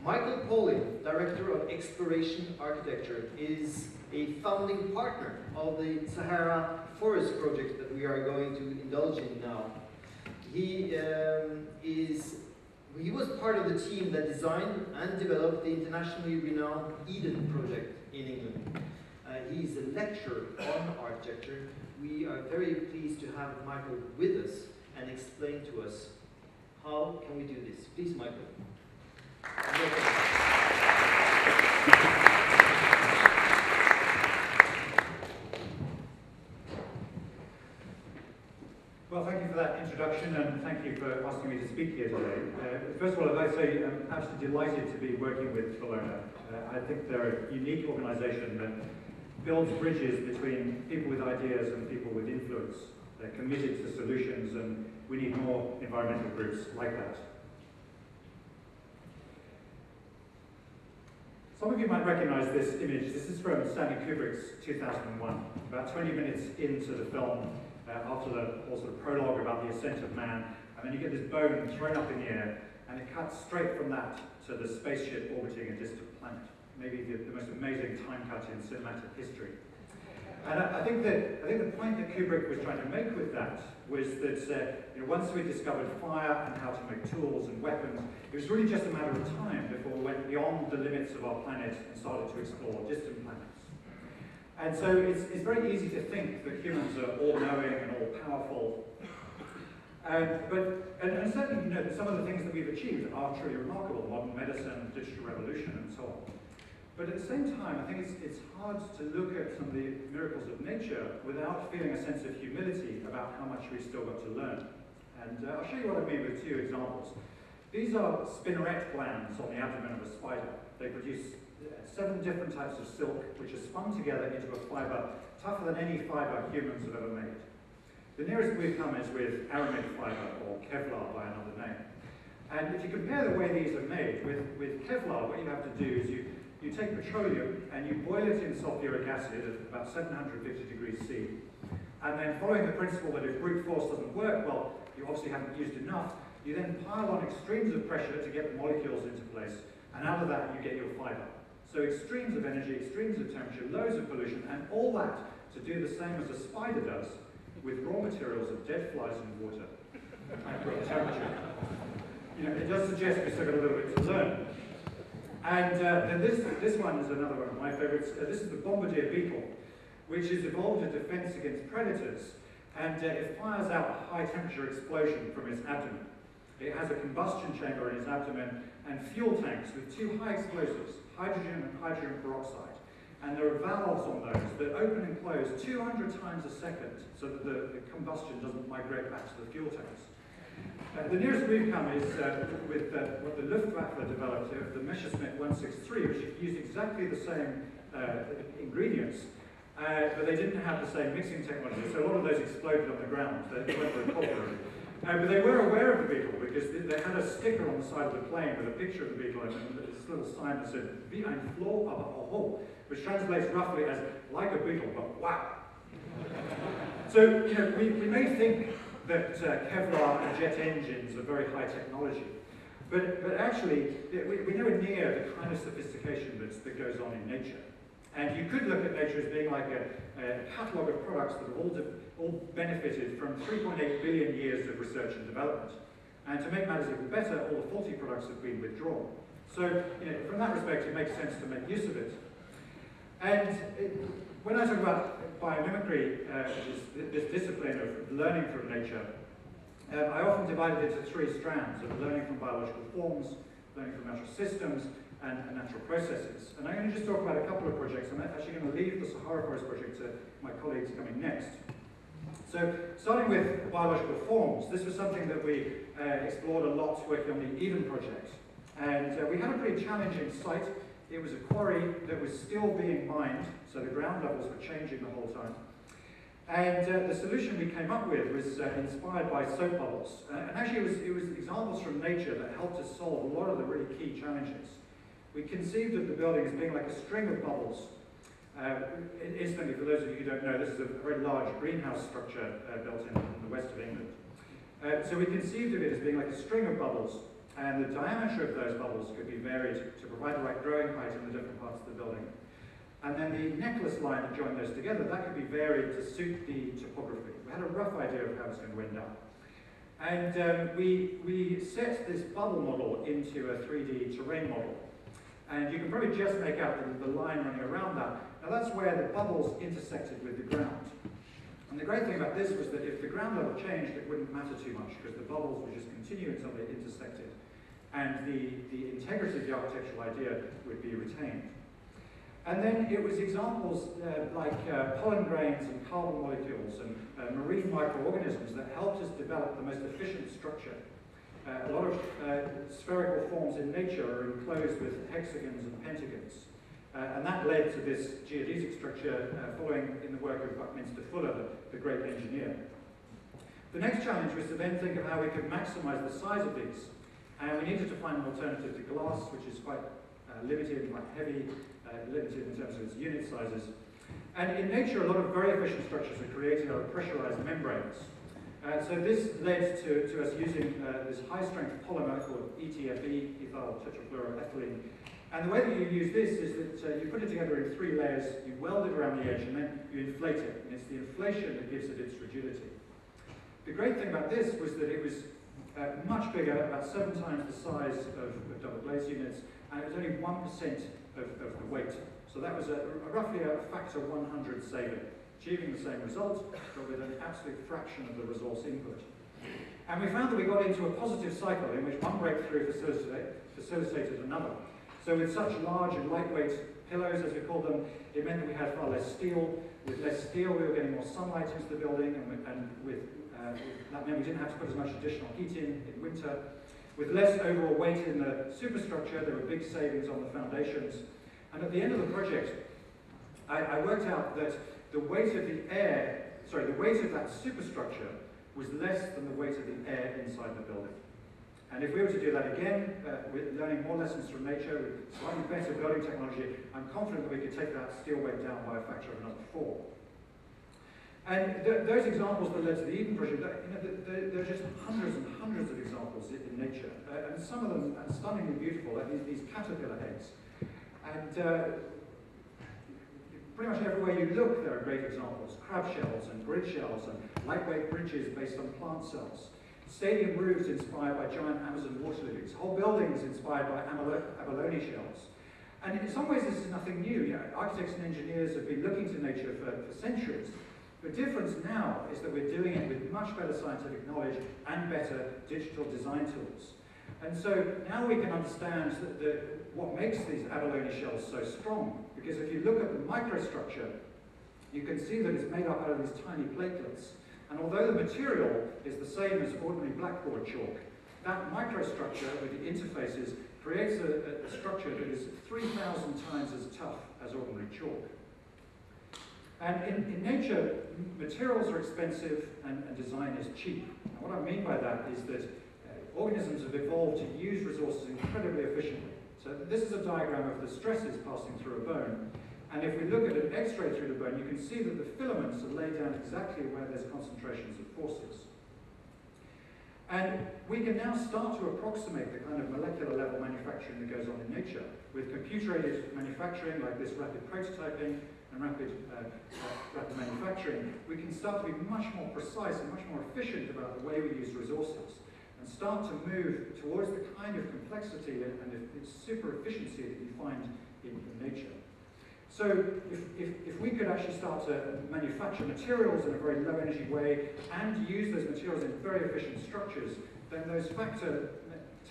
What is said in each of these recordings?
Michael Pawlyn, Director of Exploration Architecture, is a founding partner of the Sahara Forest project that we are going to indulge in now. He was part of the team that designed and developed the internationally renowned Eden project in England. He's a lecturer on architecture. We are very pleased to have Michael with us and explain to us how can we do this. Please, Michael. Well, thank you for that introduction, and thank you for asking me to speak here today. First of all, I'd like to say I'm absolutely delighted to be working with Bellona. I think they're a unique organisation that builds bridges between people with ideas and people with influence. They're committed to solutions, and we need more environmental groups like that. Some of you might recognise this image. This is from Stanley Kubrick's 2001, about 20 minutes into the film, after the whole sort of prologue about the ascent of man, and then you get this bone thrown up in the air, and it cuts straight from that to the spaceship orbiting a distant planet. Maybe the most amazing time cut in cinematic history. And I think the point that Kubrick was trying to make with that was that once we discovered fire and how to make tools and weapons, it was really just a matter of time before we went beyond the limits of our planet and started to explore distant planets. And so it's very easy to think that humans are all-knowing and all-powerful. And certainly, that some of the things that we've achieved are truly remarkable: modern medicine, digital revolution, and so on. But at the same time, I think it's hard to look at some of the miracles of nature without feeling a sense of humility about how much we've still got to learn. And I'll show you what I mean with two examples. These are spinneret glands on the abdomen of a spider. They produce 7 different types of silk, which are spun together into a fibre tougher than any fibre humans have ever made. The nearest we've come is with aramid fibre, or Kevlar by another name. And if you compare the way these are made, with Kevlar, what you have to do is you take petroleum and you boil it in sulfuric acid at about 750 degrees C. And then, following the principle that if brute force doesn't work, well, you obviously haven't used enough, you then pile on extremes of pressure to get the molecules into place, and out of that you get your fibre. So extremes of energy, extremes of temperature, loads of pollution, and all that to do the same as a spider does with raw materials of dead flies and water at great temperature. It does suggest we've still got a little bit to learn. And then this one is another one of my favourites. This is the bombardier beetle, which has evolved a defence against predators, and it fires out a high temperature explosion from its abdomen. It has a combustion chamber in its abdomen and fuel tanks with 2 high explosives, hydrogen and hydrogen peroxide. And there are valves on those that open and close 200 times a second so that the combustion doesn't migrate back to the fuel tanks. The nearest we've come is with what the Luftwaffe developed, the Messerschmitt 163, which used exactly the same ingredients, but they didn't have the same mixing technology, so a lot of those exploded on the ground. They weren't very popular. But they were aware of the beetle because they had a sticker on the side of the plane with a picture of the beetle and this little sign that said, "Wie ein Floh, aber oho," which translates roughly as "like a beetle, but wow." So, we may think that Kevlar and jet engines are very high technology, but actually, we're nowhere near the kind of sophistication that goes on in nature. And you could look at nature as being like a catalogue of products that have all benefited from 3.8 billion years of research and development. And to make matters even better, all the faulty products have been withdrawn. So, from that respect, it makes sense to make use of it. And when I talk about biomimicry, which is this discipline of learning from nature, I often divide it into 3 strands of learning from biological forms, learning from natural systems, and natural processes. And I'm going to just talk about a couple of projects. I'm actually going to leave the Sahara Forest project to my colleagues coming next. So, starting with biological forms, this was something that we explored a lot working on the Eden project. And we had a pretty challenging site. It was a quarry that was still being mined, so the ground levels were changing the whole time. And the solution we came up with was inspired by soap bubbles. And actually it was examples from nature that helped us solve a lot of the really key challenges. We conceived of the building as being like a string of bubbles. Incidentally, for those of you who don't know, this is a very large greenhouse structure built in the west of England. So we conceived of it as being like a string of bubbles, and the diameter of those bubbles could be varied to provide the right growing height in the different parts of the building. And then the necklace line that joined those together, that could be varied to suit the topography. We had a rough idea of how it was going to end up. And we set this bubble model into a 3D terrain model. And you can probably just make out the line running around that. Now that's where the bubbles intersected with the ground. And the great thing about this was that if the ground level changed, it wouldn't matter too much, because the bubbles would just continue until they intersected. And the integrity of the architectural idea would be retained. And then it was examples like pollen grains and carbon molecules and marine microorganisms that helped us develop the most efficient structure. A lot of spherical forms in nature are enclosed with hexagons and pentagons. And that led to this geodesic structure following in the work of Buckminster Fuller, the great engineer. The next challenge was to then think of how we could maximize the size of these. And we needed to find an alternative to glass, which is quite limited and quite heavy, limited in terms of its unit sizes. And in nature, a lot of very efficient structures are created out of pressurized membranes. So this led to us using this high-strength polymer called ETFE, ethyl tetrafluoroethylene. And the way that you use this is that you put it together in 3 layers, you weld it around the edge, and then you inflate it. And it's the inflation that gives it its rigidity. The great thing about this was that it was much bigger, about 7 times the size of double glazed units, and it was only 1% of the weight. So that was roughly a factor 100 saving, achieving the same result, but with an absolute fraction of the resource input. And we found that we got into a positive cycle in which one breakthrough facilitated another. So with such large and lightweight pillows, as we call them, it meant that we had far less steel. With less steel, we were getting more sunlight into the building, and that meant we didn't have to put as much additional heat in winter. With less overall weight in the superstructure, there were big savings on the foundations. And at the end of the project, I worked out that the weight of the weight of that superstructure was less than the weight of the air inside the building. And if we were to do that again, with learning more lessons from nature, with slightly better building technology, I'm confident that we could take that steel weight down by a factor of another 4. And those examples that led to the Eden project, there are just hundreds and hundreds of examples in nature. And some of them are stunningly beautiful, like these caterpillar heads. And pretty much everywhere you look, there are great examples. Crab shells and grid shells and lightweight bridges based on plant cells. Stadium roofs inspired by giant Amazon water lilies. Whole buildings inspired by abalone shells. And in some ways, this is nothing new. You know, architects and engineers have been looking to nature for centuries. The difference now is that we're doing it with much better scientific knowledge and better digital design tools. And so now we can understand what makes these abalone shells so strong. Because if you look at the microstructure, you can see that it's made up out of these tiny platelets. And although the material is the same as ordinary blackboard chalk, that microstructure with the interfaces creates a structure that is 3,000 times as tough as ordinary chalk. And in nature, materials are expensive and design is cheap. And what I mean by that is that organisms have evolved to use resources incredibly efficiently. So this is a diagram of the stresses passing through a bone. And if we look at an X-ray through the bone, you can see that the filaments are laid down exactly where there's concentrations of forces. And we can now start to approximate the kind of molecular level manufacturing that goes on in nature. With computer-aided manufacturing like this rapid prototyping and rapid manufacturing, we can start to be much more precise and much more efficient about the way we use resources and start to move towards the kind of complexity and super efficiency that you find in nature. So if we could actually start to manufacture materials in a very low energy way and use those materials in very efficient structures, then those factor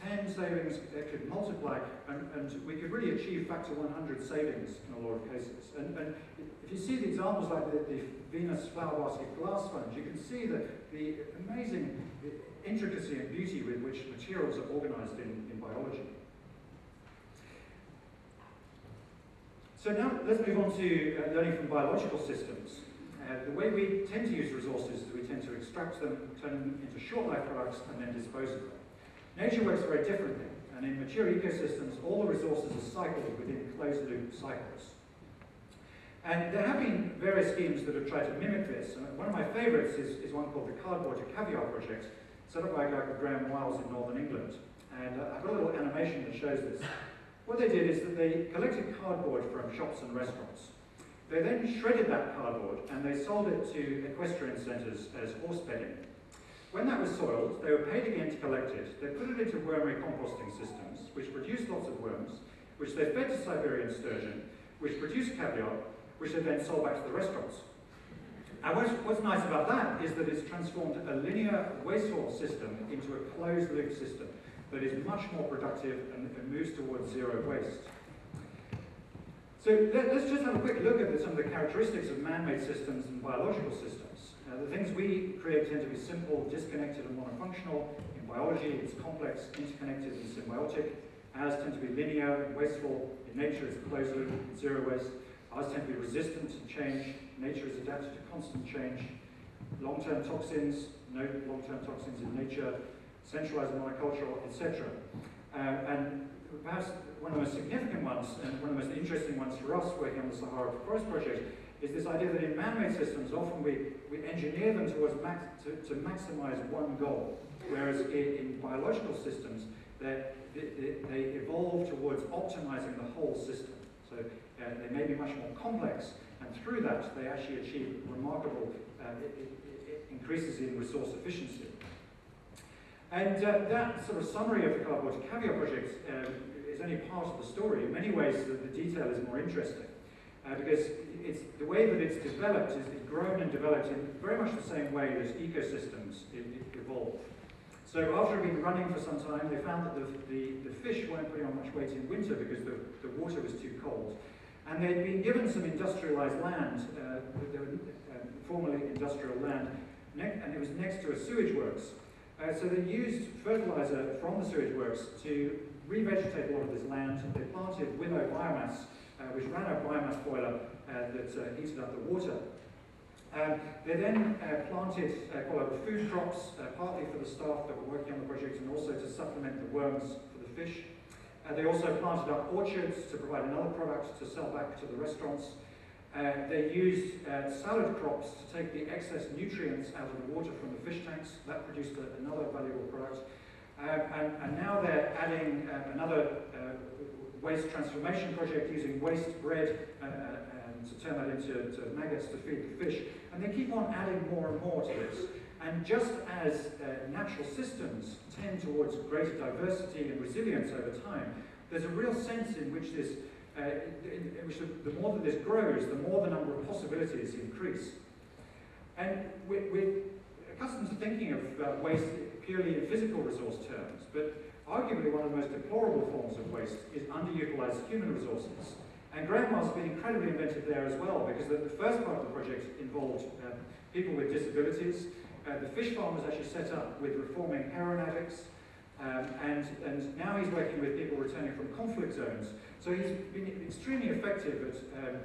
10 savings could multiply, and we could really achieve factor 100 savings in a lot of cases. And if you see the examples like the Venus flower basket glass sponge, you can see the amazing intricacy and beauty with which materials are organized in biology. So now let's move on to learning from biological systems. The way we tend to use resources is we tend to extract them, turn them into short-life products, and then dispose of them. Nature works very differently, and in mature ecosystems, all the resources are cycled within closed-loop cycles. And there have been various schemes that have tried to mimic this. And one of my favorites is one called the Cardboard to Caviar Project, set up by a guy called Graham Wiles in Northern England. And I've got a little animation that shows this. What they did is that they collected cardboard from shops and restaurants. They then shredded that cardboard and they sold it to equestrian centres as horse bedding. When that was soiled, they were paid again to collect it. They put it into wormery composting systems, which produced lots of worms, which they fed to Siberian sturgeon, which produced caviar, which they then sold back to the restaurants. And what's nice about that is that it's transformed a linear wasteful system into a closed-loop system that is much more productive and moves towards zero waste. So let's just have a quick look at some of the characteristics of man-made systems and biological systems. The things we create tend to be simple, disconnected, and monofunctional. In biology, it's complex, interconnected, and symbiotic. Ours tend to be linear and wasteful. In nature, it's closed loop, zero waste. Ours tend to be resistant to change. Nature is adapted to constant change. Long-term toxins, no long-term toxins in nature. Centralized monocultural, etc. And perhaps one of the most significant ones, and one of the most interesting ones for us working on the Sahara Forest Project, is this idea that in man-made systems, often we engineer them towards to maximize one goal, whereas in biological systems, they evolve towards optimizing the whole system. So they may be much more complex, and through that, they actually achieve remarkable increases in resource efficiency. And that sort of summary of the cardboard to caviar project is only part of the story. In many ways, the detail is more interesting. Because the way that it's developed is grown and developed in very much the same way as ecosystems evolve. So after being running for some time, they found that the fish weren't putting on much weight in winter because the water was too cold. And they'd been given some industrialized land, formerly industrial land, and it was next to a sewage works. So they used fertilizer from the sewage works to revegetate a lot of this land. They planted willow biomass, which ran a biomass boiler that heated up the water. They then planted quite a lot of food crops, partly for the staff that were working on the project and also to supplement the worms for the fish. They also planted up orchards to provide another product to sell back to the restaurants. They used salad crops to take the excess nutrients out of the water from the fish tanks. That produced another valuable product. And now they're adding another waste transformation project using waste bread to turn that into maggots to feed the fish. And they keep on adding more and more to this. And just as natural systems tend towards greater diversity and resilience over time, there's a real sense in which this, in which the more that this grows, the more the number of possibilities increase. And we're accustomed to thinking of waste purely in physical resource terms, but arguably one of the most deplorable forms of waste is underutilized human resources. And Grandma's been incredibly inventive there as well, because the first part of the project involved people with disabilities. The fish farm was actually set up with reforming heroin addicts, and now he's working with people returning from conflict zones. So he's been extremely effective at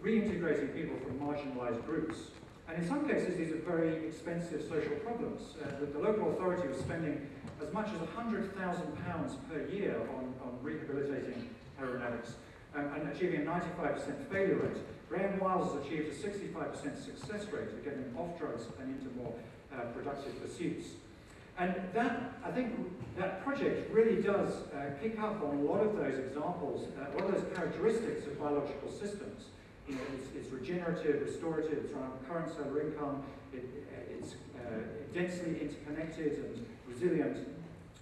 reintegrating people from marginalized groups. And in some cases, these are very expensive social problems. The local authority was spending as much as £100,000 per year on rehabilitating heroin addicts and achieving a 95% failure rate. Graham Wiles has achieved a 65% success rate of getting them off drugs and into more productive pursuits. And that, I think, that project really does pick up on a lot of those examples, a lot of those characteristics of biological systems. You know, it's regenerative, restorative, it's around current solar income, it's densely interconnected and resilient,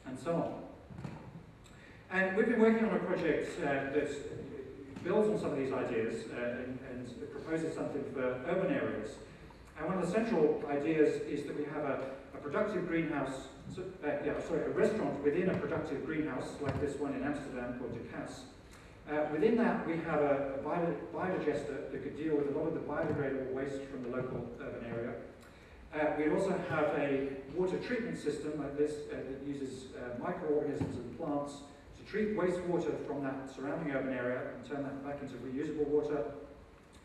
and so on. And we've been working on a project that builds on some of these ideas and proposes something for urban areas. And one of the central ideas is that we have a productive greenhouse, a restaurant within a productive greenhouse, like this one in Amsterdam called De Cas. Within that, we have a biodigester that could deal with a lot of the biodegradable waste from the local urban area. We also have a water treatment system like this that uses microorganisms and plants to treat wastewater from that surrounding urban area and turn that back into reusable water.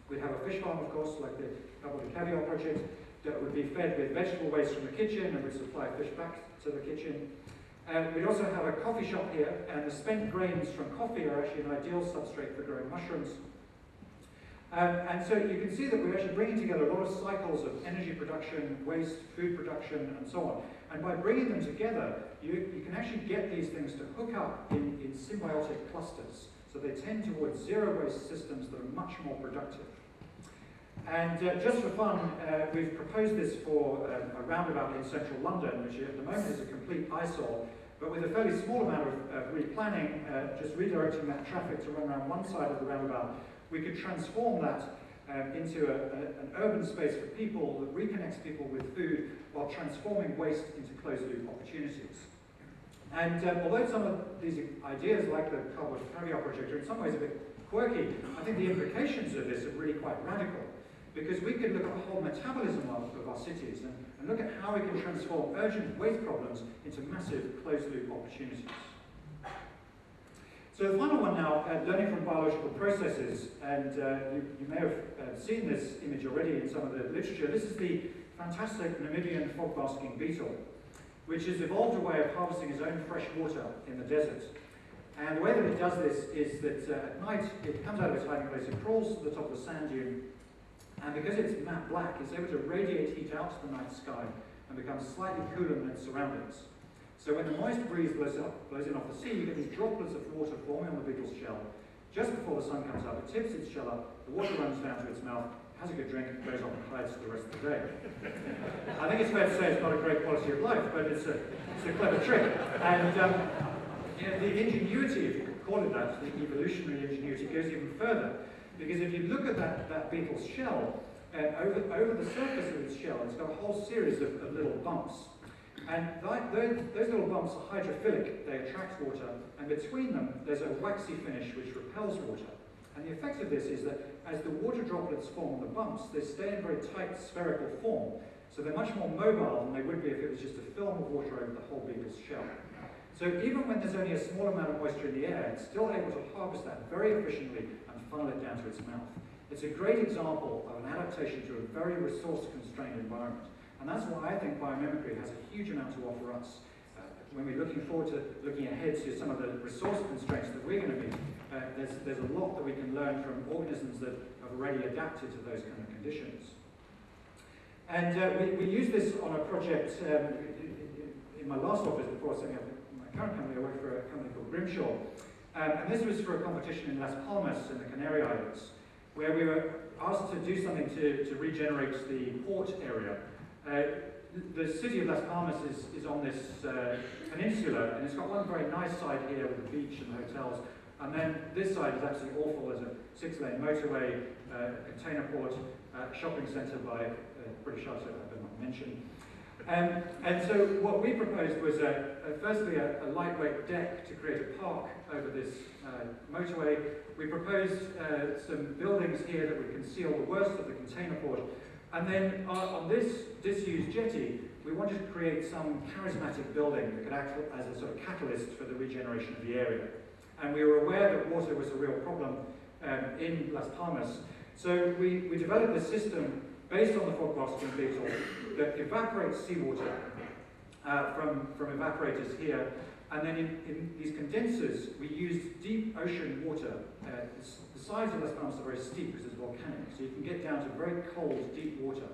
We'd have a fish farm, of course, like the Cardboard to Caviar project, that would be fed with vegetable waste from the kitchen and would supply fish back to the kitchen. We'd also have a coffee shop here, and the spent grains from coffee are actually an ideal substrate for growing mushrooms. And so you can see that we're actually bringing together a lot of cycles of energy production, waste, food production, and so on. And by bringing them together, you can actually get these things to hook up in symbiotic clusters. So they tend towards zero-waste systems that are much more productive. And just for fun, we've proposed this for a roundabout in central London, which at the moment is a complete eyesore, but with a fairly small amount of replanning, just redirecting that traffic to run around one side of the roundabout, we could transform that into an urban space for people that reconnects people with food while transforming waste into closed-loop opportunities. And although some of these ideas, like the cardboard caviar project, are in some ways a bit quirky, I think the implications of this are really quite radical. Because we could look at the whole metabolism of our cities and look at how we can transform urgent waste problems into massive closed-loop opportunities. So the final one now, learning from biological processes, and you may have seen this image already in some of the literature. This is the fantastic Namibian fog-basking beetle, which has evolved a way of harvesting its own fresh water in the desert. And the way that it does this is that at night it comes out of its hiding place, it crawls to the top of the sand dune, and because it's matte black, it's able to radiate heat out to the night sky and become slightly cooler than its surroundings. So when the moist breeze blows in off the sea, you get these droplets of water forming on the beetle's shell. Just before the sun comes up, it tips its shell up, the water runs down to its mouth, has a good drink, goes off and hides for the rest of the day. I think it's fair to say it's not a great quality of life, but it's a clever trick. And you know, the ingenuity, if you could call it that, the evolutionary ingenuity, goes even further. Because if you look at that beetle's shell, over the surface of its shell, it's got a whole series of little bumps. And those little bumps are hydrophilic, they attract water, and between them there's a waxy finish which repels water. And the effect of this is that as the water droplets form on the bumps, they stay in very tight spherical form, so they're much more mobile than they would be if it was just a film of water over the whole beetle's shell. So even when there's only a small amount of moisture in the air, it's still able to harvest that very efficiently and funnel it down to its mouth. It's a great example of an adaptation to a very resource-constrained environment. And that's why I think biomimicry has a huge amount to offer us. When we're looking forward to looking ahead to some of the resource constraints that we're going to meet, there's a lot that we can learn from organisms that have already adapted to those kind of conditions. And we use this on a project in my last office before setting up my current company. I worked for a company called Grimshaw. And this was for a competition in Las Palmas in the Canary Islands, where we were asked to do something to regenerate the port area. The city of Las Palmas is on this peninsula, and it's got one very nice side here with the beach and the hotels, and then this side is absolutely awful. There's a 6-lane motorway, a container port, a shopping centre by British Arts, I better not mention. And so what we proposed was firstly a lightweight deck to create a park over this motorway. We proposed some buildings here that would conceal the worst of the container port. And then on this disused jetty, we wanted to create some charismatic building that could act as a sort of catalyst for the regeneration of the area. And we were aware that water was a real problem in Las Palmas. So we developed this system based on the fog-basking beetle that evaporates seawater from evaporators here. And then in these condensers, we used deep ocean water. The sides of Las Palmas are very steep because it's volcanic, so you can get down to very cold, deep water.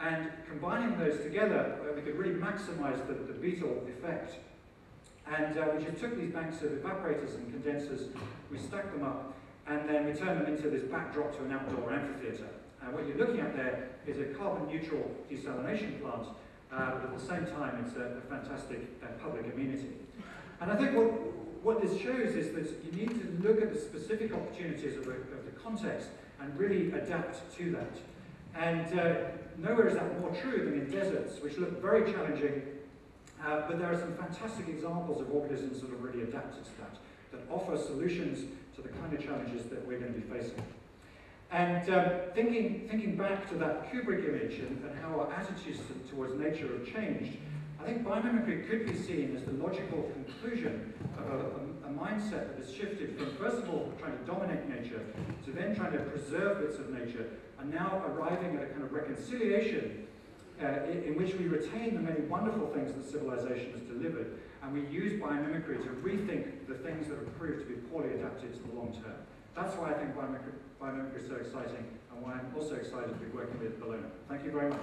And combining those together, we could really maximize the beetle effect. And we just took these banks of evaporators and condensers, we stacked them up, and then we turned them into this backdrop to an outdoor amphitheatre. What you're looking at there is a carbon-neutral desalination plant, but at the same time it's a fantastic public amenity. And I think what this shows is that you need to look at the specific opportunities of the context and really adapt to that. And nowhere is that more true than in deserts, which look very challenging, but there are some fantastic examples of organisms that have really adapted to that offer solutions to the kind of challenges that we're going to be facing. And thinking back to that Kubrick image and how our attitudes towards nature have changed, I think biomimicry could be seen as the logical conclusion of a mindset that has shifted from, first of all, trying to dominate nature, to then trying to preserve bits of nature, and now arriving at a kind of reconciliation in which we retain the many wonderful things that civilization has delivered, and we use biomimicry to rethink the things that have proved to be poorly adapted to the long term. That's why I think biomimicry is so exciting, and why I'm also excited to be working with Bellona. Thank you very much.